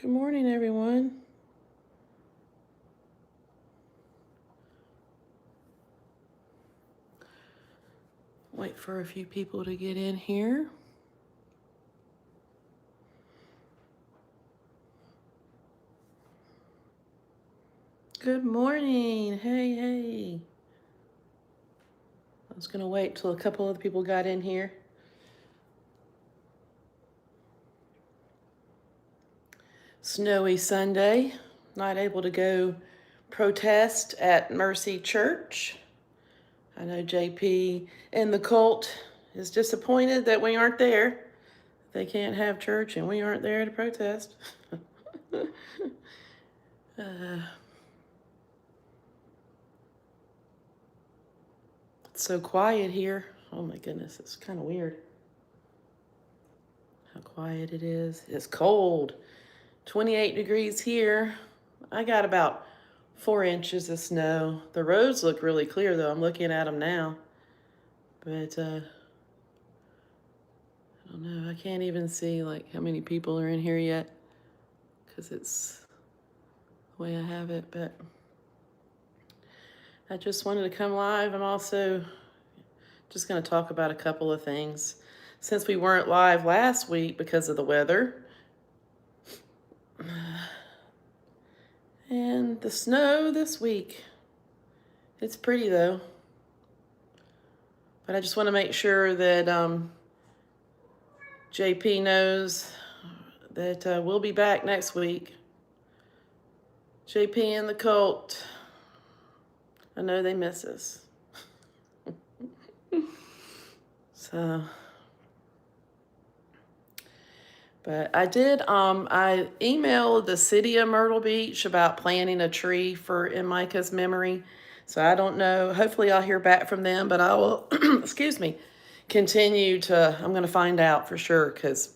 Good morning, everyone. Wait for a few people to get in here. Good morning. Hey. I was going to wait till a couple of people got in here. Snowy Sunday. Not able to go protest at Mercy Church. I know JP and the cult is disappointed that we aren't there. They can't have church and we aren't there to protest. It's so quiet here. Oh my goodness, it's kind of weird how quiet it is. It's cold. 28 degrees here. I got about 4 inches of snow. The roads look really clear though. I'm looking at them now. But I don't know. I can't even see like how many people are in here yet because it's the way I have it. But I just wanted to come live. I'm also just going to talk about a couple of things. Since we weren't live last week because of the weather and the snow this week, it's pretty though. But I just want to make sure that JP knows that we'll be back next week. JP and the cult, I know they miss us. So, but I did, I emailed the city of Myrtle Beach about planting a tree in Micah's memory. So I don't know, hopefully I'll hear back from them, but I will, excuse me, continue to, I'm going to find out for sure because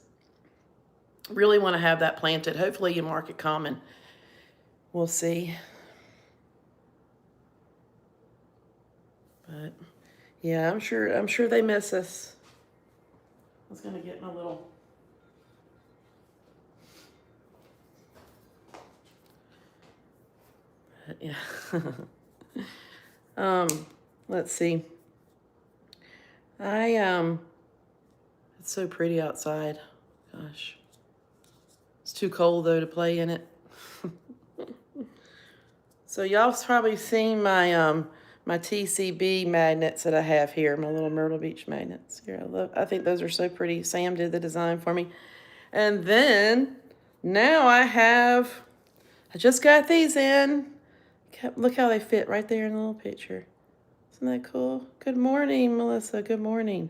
really want to have that planted. Hopefully in Market Common. We'll see. But yeah, I'm sure they miss us. I was going to get my little yeah. Let's see. It's so pretty outside. Gosh. It's too cold though to play in it. So y'all's probably seen my my TCB magnets that I have here, my little Myrtle Beach magnets. Here, I think those are so pretty. Sam did the design for me. And then now I just got these in. Look how they fit right there in the little picture. Isn't that cool? Good morning, Melissa. Good morning.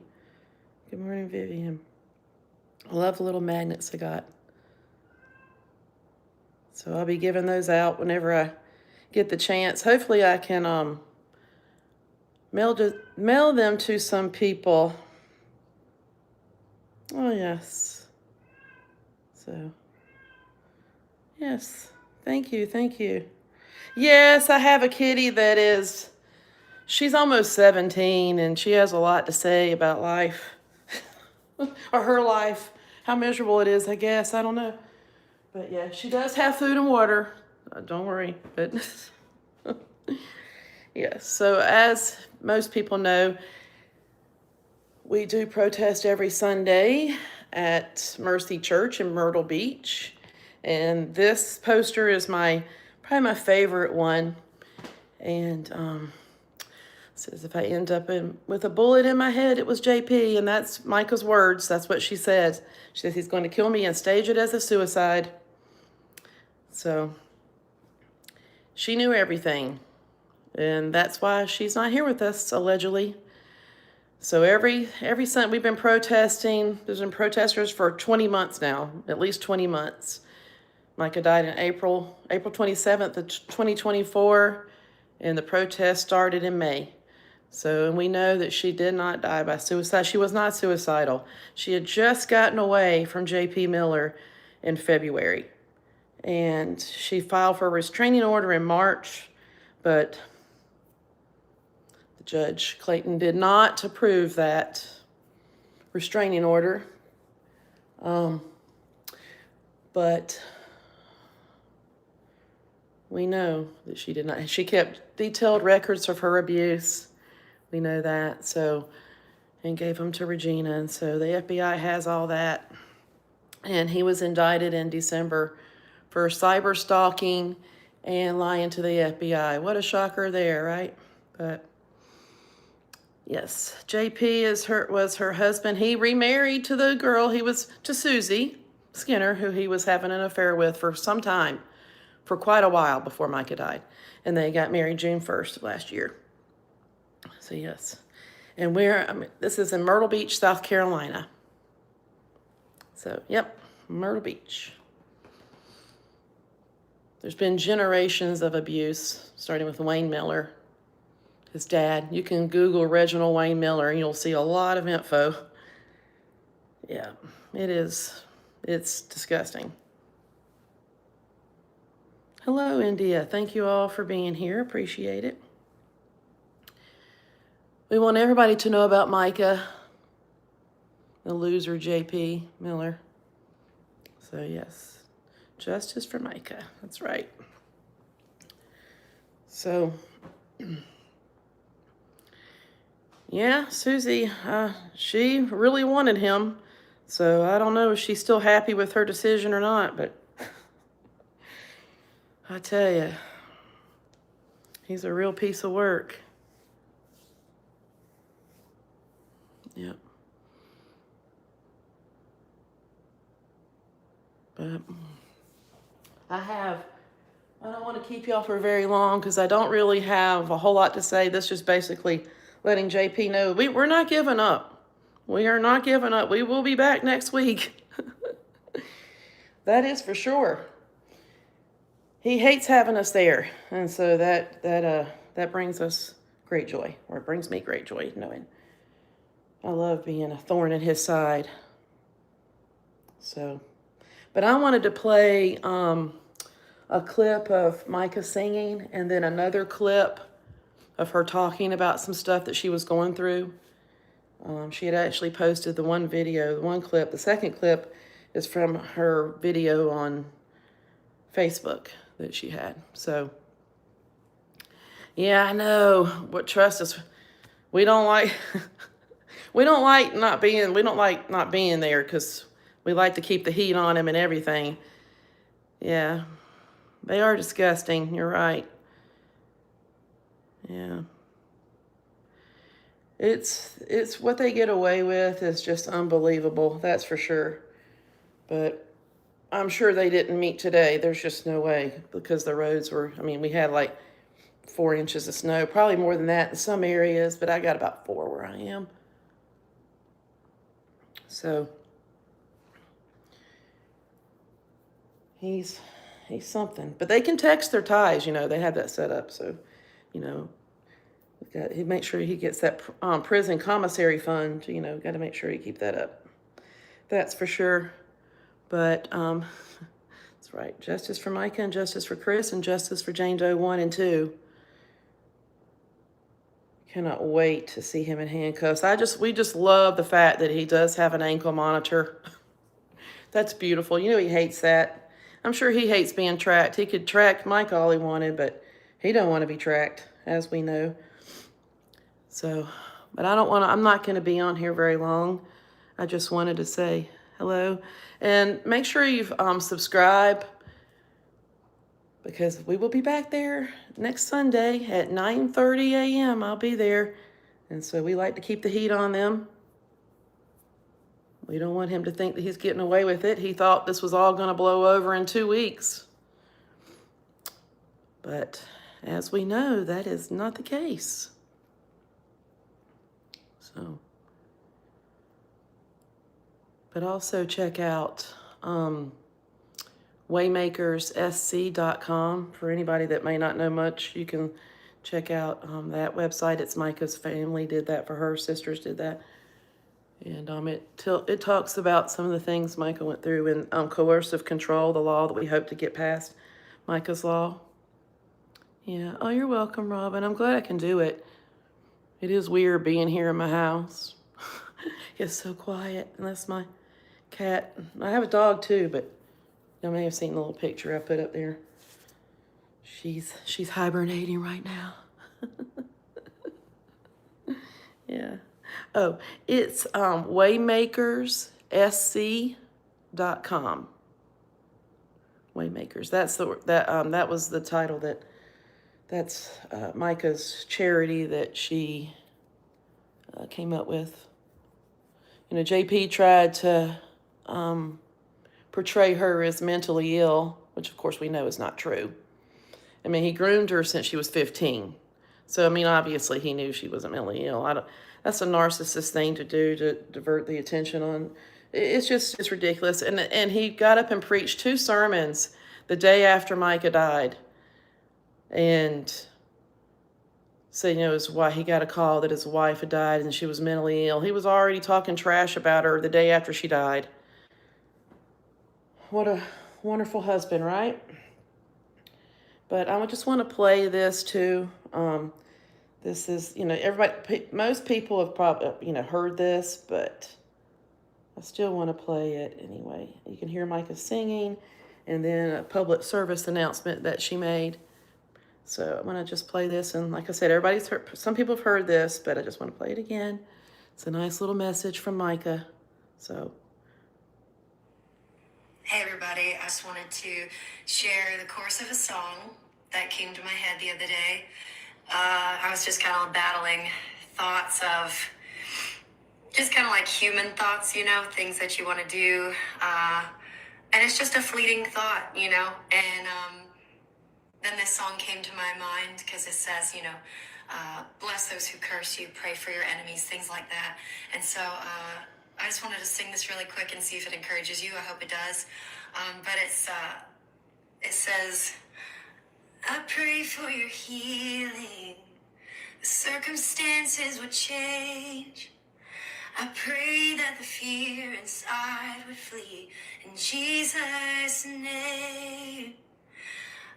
Good morning, Vivian. I love the little magnets I got. So I'll be giving those out whenever I get the chance. Hopefully I can mail them to some people. Oh, yes. So, yes. Thank you. Yes, I have a kitty she's almost 17 and she has a lot to say about life. Or her life. How miserable it is, I guess. I don't know. But yeah, she does have food and water. Don't worry. But yes, so as most people know, we do protest every Sunday at Mercy Church in Myrtle Beach. And this poster is probably my favorite one. And says if I end up with a bullet in my head, it was JP. And that's Micah's words. That's what she says. She says he's going to kill me and stage it as a suicide. So she knew everything. And that's why she's not here with us, allegedly. So every Sunday we've been protesting. There's been protesters for 20 months now, at least 20 months. Micah died in April 27th of 2024, and the protest started in May. So, and we know that she did not die by suicide. She was not suicidal. She had just gotten away from J.P. Miller in February. And she filed for a restraining order in March, but Judge Clayton did not approve that restraining order. But We know that she did not. She kept detailed records of her abuse. We know that. So, and gave them to Regina. And so the FBI has all that. And he was indicted in December for cyber stalking and lying to the FBI. What a shocker there, right? But yes, JP was her husband. He remarried to the girl. He was to Susie Skinner, who he was having an affair with for some time, for quite a while before Micah died. And they got married June 1st of last year. So yes. And this is in Myrtle Beach, South Carolina. So, yep, Myrtle Beach. There's been generations of abuse, starting with Wayne Miller, his dad. You can Google Reginald Wayne Miller and you'll see a lot of info. Yeah, it is. It's disgusting. Hello, India. Thank you all for being here. Appreciate it. We want everybody to know about Micah, the loser JP Miller. So yes, justice for Micah. That's right. So, yeah, Susie, she really wanted him. So I don't know if she's still happy with her decision or not, but I tell you, he's a real piece of work. Yep. But I don't want to keep y'all for very long because I don't really have a whole lot to say. This is basically letting JP know we're not giving up. We are not giving up. We will be back next week. That is for sure. He hates having us there, and so that brings us great joy, or it brings me great joy knowing I love being a thorn in his side. So, but I wanted to play a clip of Micah singing and then another clip of her talking about some stuff that she was going through. She had actually posted the one clip. The second clip is from her video on Facebook that she had. So, yeah, I know. What trust us, we don't like. We don't like not being there because we like to keep the heat on him and everything. Yeah, they are disgusting. You're right. Yeah. It's what they get away with is just unbelievable. That's for sure. But I'm sure they didn't meet today. There's just no way because the roads we had like 4 inches of snow, probably more than that in some areas, but I got about 4 where I am. So he's something. But they can text their ties, they have that set up. So, he make sure he gets that prison commissary fund, got to make sure you keep that up. That's for sure. But that's right. Justice for Micah and justice for Chris and justice for Jane Doe 1 and 2. Cannot wait to see him in handcuffs. We just love the fact that he does have an ankle monitor. That's beautiful. He hates that. I'm sure he hates being tracked. He could track Mike all he wanted, but he don't want to be tracked, as we know. So, but I'm not going to be on here very long. I just wanted to say hello. And make sure you subscribe because we will be back there next Sunday at 9:30 a.m. I'll be there. And so we like to keep the heat on them. We don't want him to think that he's getting away with it. He thought this was all going to blow over in 2 weeks. But as we know, that is not the case. So, but also check out waymakerssc.com. For anybody that may not know much, you can check out that website. It's Micah's family did that for her. Sisters did that. And it talks about some of the things Micah went through in coercive control, the law that we hope to get passed, Micah's law. Yeah. Oh, you're welcome, Robin. I'm glad I can do it. It is weird being here in my house. It's so quiet. And that's my cat. I have a dog too, but you may have seen the little picture I put up there. She's hibernating right now. Yeah. Oh, it's waymakerssc.com. Waymakers. That was the title that's Micah's charity that she came up with. You know, JP tried to portray her as mentally ill, which of course we know is not true. I mean, he groomed her since she was 15. So, I mean, obviously he knew she wasn't mentally ill. That's a narcissist thing to do, to divert the attention on. It's ridiculous. And he got up and preached 2 sermons the day after Micah died. And said, you know, why he got a call that his wife had died and she was mentally ill. He was already talking trash about her the day after she died. What a wonderful husband, right? But I just want to play this too. This is, you know, most people have probably, you know, heard this, but I still want to play it anyway. You can hear Micah singing, and then a public service announcement that she made. So I'm going to just play this. And like I said, everybody's heard, some people have heard this, but I just want to play it again. It's a nice little message from Micah. So. Hey everybody, I just wanted to share the chorus of a song that came to my head the other day. I was just kind of battling thoughts of just kind of like human thoughts, you know, things that you want to do. And it's just a fleeting thought, you know, and then this song came to my mind because it says, you know, bless those who curse you, pray for your enemies, things like that. And so I just wanted to sing this really quick and see if it encourages you. I hope it does. But it says, I pray for your healing. The circumstances would change. I pray that the fear inside would flee in Jesus' name.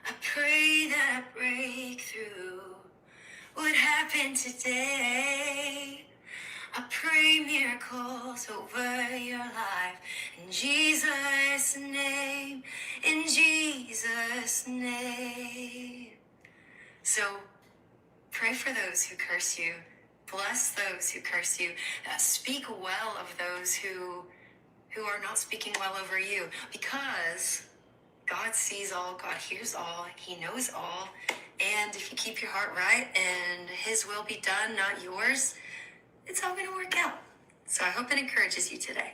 I pray that a breakthrough would happen today. I pray miracles over your life in Jesus' name, in Jesus' name. So pray for those who curse you. Bless those who curse you. Speak well of those who are not speaking well over you, because God sees all, God hears all, He knows all. And if you keep your heart right and His will be done, not yours, it's all going to work out. So I hope it encourages you today.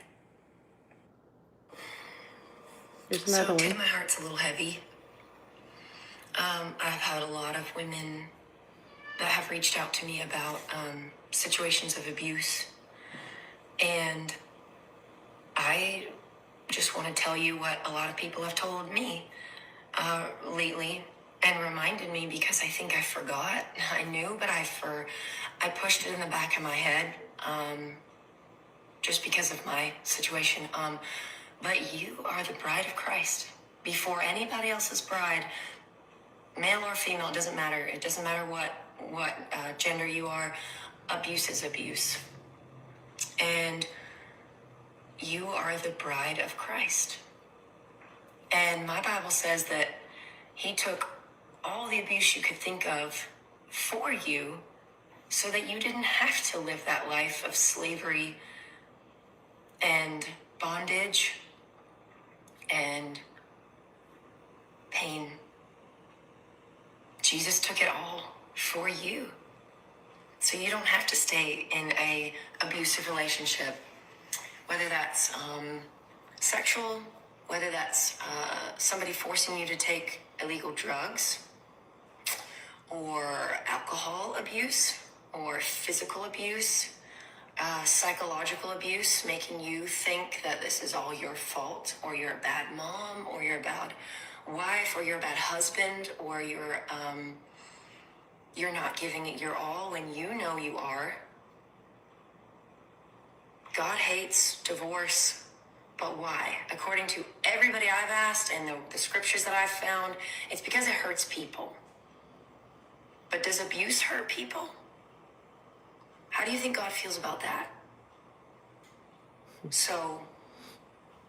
So today my heart's a little heavy. I've had a lot of women that have reached out to me about situations of abuse. And I just want to tell you what a lot of people have told me lately and reminded me, because I think I forgot. I knew, but I pushed it in the back of my head just because of my situation. But you are the bride of Christ. Before anybody else's bride, male or female, doesn't matter. It doesn't matter what gender you are. Abuse is abuse. And you are the bride of Christ. And my Bible says that He took all the abuse you could think of for you so that you didn't have to live that life of slavery and bondage and pain. Jesus took it all for you. So you don't have to stay in a abusive relationship, whether that's sexual, whether that's somebody forcing you to take illegal drugs, or alcohol abuse, or physical abuse, psychological abuse, making you think that this is all your fault, or you're a bad mom, or you're a bad wife, or you're a bad husband, or you're not giving it your all when you know you are. God hates divorce, but why? According to everybody I've asked and the scriptures that I've found, it's because it hurts people. But does abuse hurt people? How do you think God feels about that? So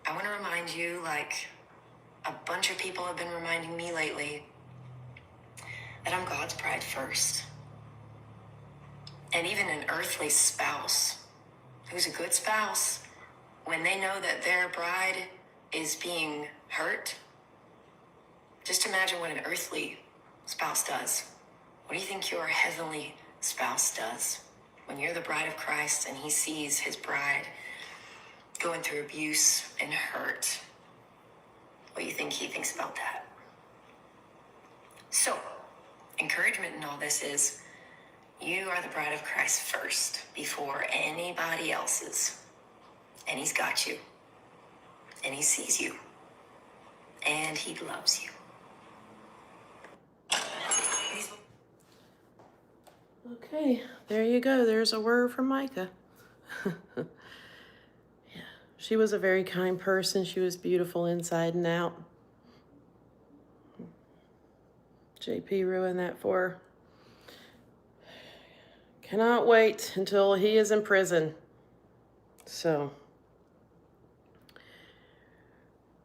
I want to remind you, like a bunch of people have been reminding me lately, that I'm God's bride first. And even an earthly spouse who's a good spouse, when they know that their bride is being hurt, just imagine what an earthly spouse does. What do you think your heavenly spouse does when you're the bride of Christ and he sees his bride going through abuse and hurt? What do you think he thinks about that? So, encouragement in all this is you are the bride of Christ first before anybody else's. And he's got you. And he sees you. And he loves you. Okay, there you go. There's a word from Micah. Yeah, she was a very kind person. She was beautiful inside and out. JP ruined that for her. Cannot wait until he is in prison. So,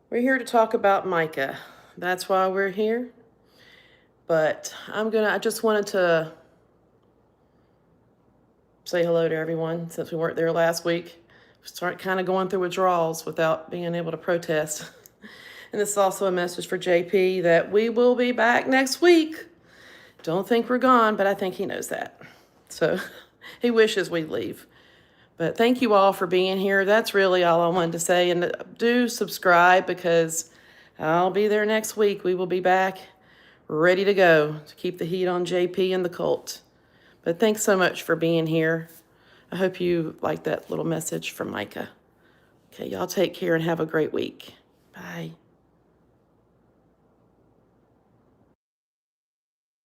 we're here to talk about Micah. That's why we're here. But I just wanted to say hello to everyone since we weren't there last week. Start kind of going through withdrawals without being able to protest. And this is also a message for JP that we will be back next week. Don't think we're gone, but I think he knows that. So he wishes we'd leave. But thank you all for being here. That's really all I wanted to say. And do subscribe because I'll be there next week. We will be back ready to go to keep the heat on JP and the cult. But thanks so much for being here. I hope you liked that little message from Micah. Okay, y'all take care and have a great week. Bye.